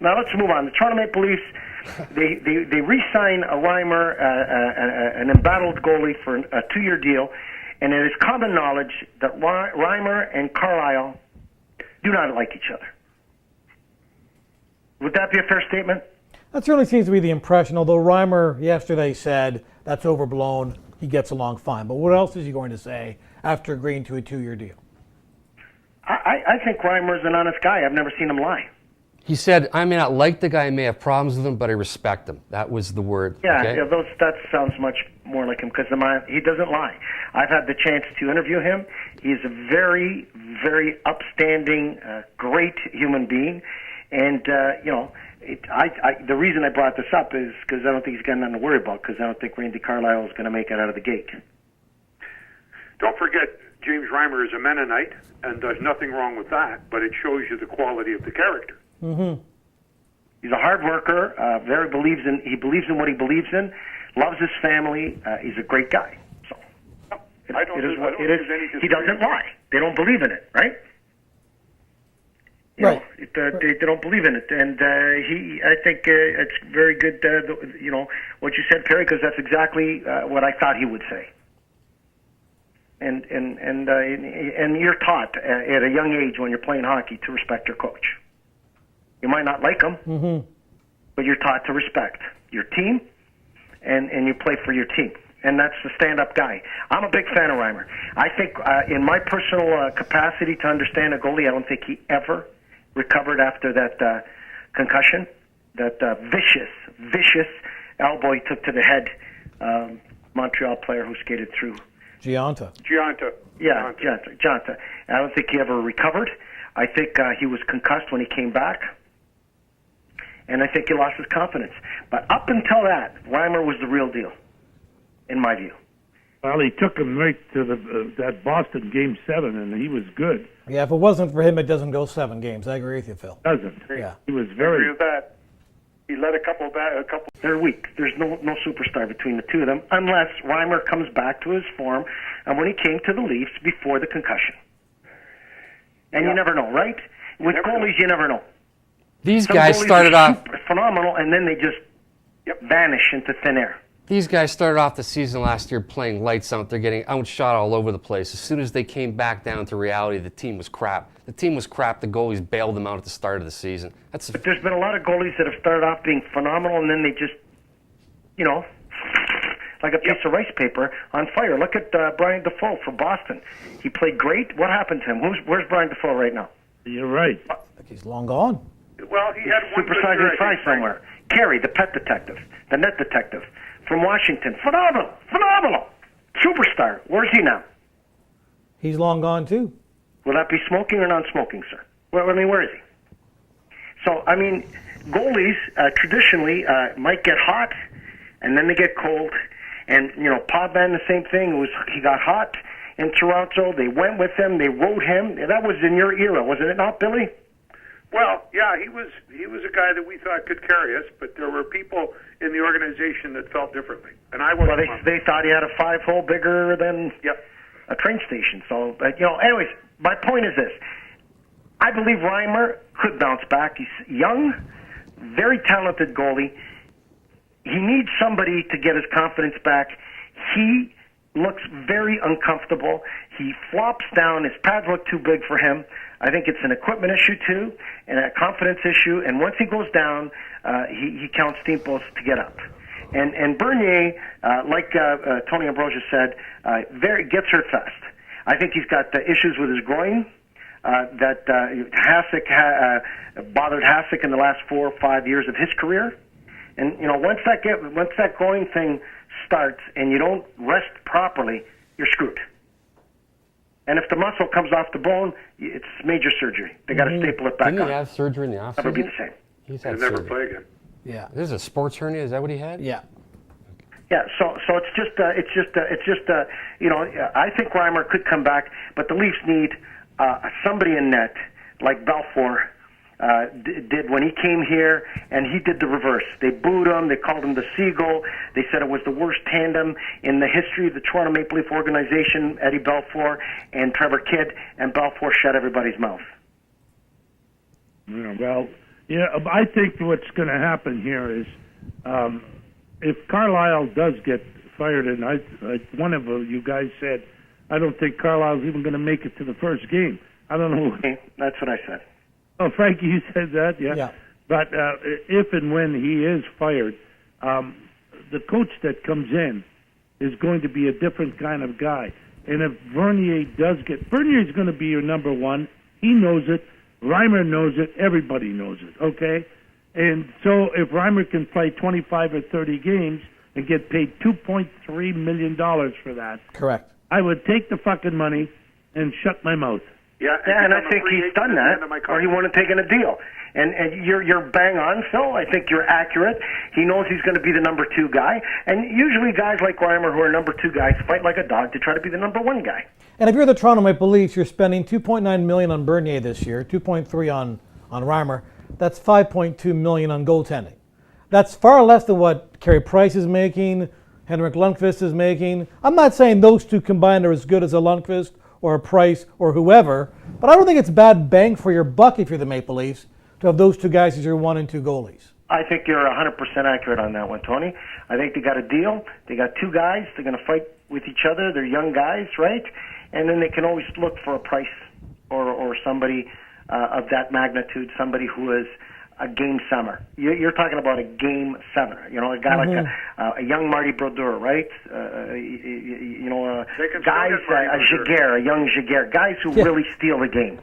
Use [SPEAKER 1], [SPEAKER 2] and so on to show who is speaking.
[SPEAKER 1] Now let's move on. The Toronto Maple Leafs, they re-sign a Reimer, an embattled goalie for a 2-year deal, and it is common knowledge that Reimer and Carlyle do not like each other. Would that be a fair statement?
[SPEAKER 2] That certainly seems to be the impression, although Reimer yesterday said that's overblown, he gets along fine. But what else is he going to say after agreeing to a 2-year deal?
[SPEAKER 1] I think Reimer's an honest guy. I've never seen him lie.
[SPEAKER 3] He said, I may not like the guy, I may have problems with him, but I respect him. That was the word.
[SPEAKER 1] Yeah,
[SPEAKER 3] okay?
[SPEAKER 1] That sounds much more like him because he doesn't lie. I've had the chance to interview him. He's a very, very upstanding, great human being. And, the reason I brought this up is because I don't think he's got nothing to worry about because I don't think Randy Carlyle is going to make it out of the gate.
[SPEAKER 4] Don't forget, James Reimer is a Mennonite, and there's nothing wrong with that, but it shows you the quality of the character.
[SPEAKER 2] Mm-hmm.
[SPEAKER 1] He's a hard worker, he believes in what he believes in, loves his family, he's a great guy. So he doesn't lie. They don't believe in it, right?
[SPEAKER 2] Right.
[SPEAKER 1] They don't believe in it, and I think it's very good. What you said, Perry, because that's exactly what I thought he would say. And you're taught at a young age when you're playing hockey to respect your coach. You might not like him, but you're taught to respect your team, and you play for your team. And that's the stand-up guy. I'm a big fan of Reimer. I think, in my personal capacity to understand a goalie, I don't think he ever recovered after that concussion, that vicious elbow he took to the head, Montreal player who skated through.
[SPEAKER 2] Gianta.
[SPEAKER 1] Yeah, Gianta. I don't think he ever recovered. I think he was concussed when he came back, and I think he lost his confidence. But up until that, Reimer was the real deal, in my view.
[SPEAKER 5] Well, he took him right to that Boston Game 7, and he was good.
[SPEAKER 2] Yeah, if it wasn't for him, it doesn't go 7 games. I agree with you, Phil.
[SPEAKER 5] Doesn't.
[SPEAKER 2] Yeah.
[SPEAKER 5] He was
[SPEAKER 4] I
[SPEAKER 5] very...
[SPEAKER 4] agree with that. He let a couple.
[SPEAKER 1] They're weak. There's no superstar between the two of them, unless Reimer comes back to his form and when he came to the Leafs before the concussion. And you never know, right? With goalies, you never know.
[SPEAKER 3] These
[SPEAKER 1] Some
[SPEAKER 3] guys
[SPEAKER 1] goalies
[SPEAKER 3] started
[SPEAKER 1] are
[SPEAKER 3] off
[SPEAKER 1] phenomenal, and then they just vanish into thin air.
[SPEAKER 3] These guys started off the season last year playing lights out. They're getting outshot all over the place. As soon as they came back down to reality, the team was crap. The goalies bailed them out at the start of the season.
[SPEAKER 1] But there's been a lot of goalies that have started off being phenomenal, and then they just, like a piece of rice paper on fire. Look at Brian Defoe for Boston. He played great. What happened to him? Where's Brian Defoe right now?
[SPEAKER 5] You're right.
[SPEAKER 2] I think he's long gone.
[SPEAKER 4] Well, he had one
[SPEAKER 1] supersized
[SPEAKER 4] good year,
[SPEAKER 1] try somewhere. Carey, the pet detective, the net detective from Washington. Phenomenal. Superstar. Where's he now?
[SPEAKER 2] He's long gone, too.
[SPEAKER 1] Will that be smoking or non-smoking, sir? Well, where is he? So, goalies traditionally might get hot, and then they get cold. And, Podman, the same thing. He got hot in Toronto. They went with him. They rode him. That was in your era, wasn't it not, Billy?
[SPEAKER 4] Well, yeah, he was a guy that we thought could carry us, but there were people in the organization that felt differently. And I wasn't.
[SPEAKER 1] Well, they thought he had a 5-hole bigger than a train station. So, anyways, my point is this. I believe Reimer could bounce back. He's young, very talented goalie. He needs somebody to get his confidence back. He looks very uncomfortable. He flops down. His pads look too big for him. I think it's an equipment issue, too, and a confidence issue. And once he goes down, he counts steamboats to get up. And Bernier, like Tony Ambrosia said, gets hurt fast. I think he's got issues with his groin that bothered Hasek in the last 4 or 5 years of his career. And once that groin thing starts and you don't rest properly, you're screwed. And if the muscle comes off the bone, it's major surgery. They got to staple it back on.
[SPEAKER 3] Didn't he have surgery in the offseason?
[SPEAKER 1] Never be the same.
[SPEAKER 3] He's had
[SPEAKER 4] never
[SPEAKER 3] surgery.
[SPEAKER 4] play again.
[SPEAKER 2] Yeah.
[SPEAKER 3] This is a sports hernia. Is that what he had?
[SPEAKER 2] Yeah.
[SPEAKER 1] Yeah. So it's just I think Reimer could come back, but the Leafs need somebody in net like Balfour did when he came here, and he did the reverse. They booed him. They called him the Seagull. They said it was the worst tandem in the history of the Toronto Maple Leaf organization, Eddie Balfour and Trevor Kidd, and Balfour shut everybody's mouth.
[SPEAKER 5] Yeah, well, Yeah, I think what's going to happen here is if Carlisle does get fired, and one of you guys said, I don't think Carlisle's even going to make it to the first game. I don't know.
[SPEAKER 1] That's what I said.
[SPEAKER 5] Oh, Frankie, you said that, yeah.
[SPEAKER 2] Yeah.
[SPEAKER 5] But if and when he is fired, the coach that comes in is going to be a different kind of guy. And if Vernier Vernier's going to be your number one. He knows it. Reimer knows it. Everybody knows it, okay? And so if Reimer can play 25 or 30 games and get paid $2.3 million for that,
[SPEAKER 2] Correct.
[SPEAKER 5] I would take the fucking money and shut my mouth.
[SPEAKER 4] Yeah,
[SPEAKER 1] And I think he's done that, or he wouldn't have taken a deal. And you're bang on, Phil. I think you're accurate. He knows he's going to be the number 2 guy. And usually guys like Reimer, who are number 2 guys, fight like a dog to try to be the number 1 guy.
[SPEAKER 2] And if you're the Toronto Maple Leafs, you're spending $2.9 million on Bernier this year, $2.3 on Reimer. That's $5.2 million on goaltending. That's far less than what Carey Price is making, Henrik Lundqvist is making. I'm not saying those two combined are as good as a Lundqvist or a Price or whoever, but I don't think it's bad bang for your buck if you're the Maple Leafs to have those two guys as your 1 and 2 goalies.
[SPEAKER 1] I think you're 100% accurate on that one, Tony. I think they got a deal. They got 2 guys. They're going to fight with each other. They're young guys, right? And then they can always look for a Price or somebody of that magnitude, somebody who is a game sever. You're talking about a game sever. You know, a guy like a young Marty Brodeur, right? Guys, a Jaguar, a young Jaguar, guys who really steal the game.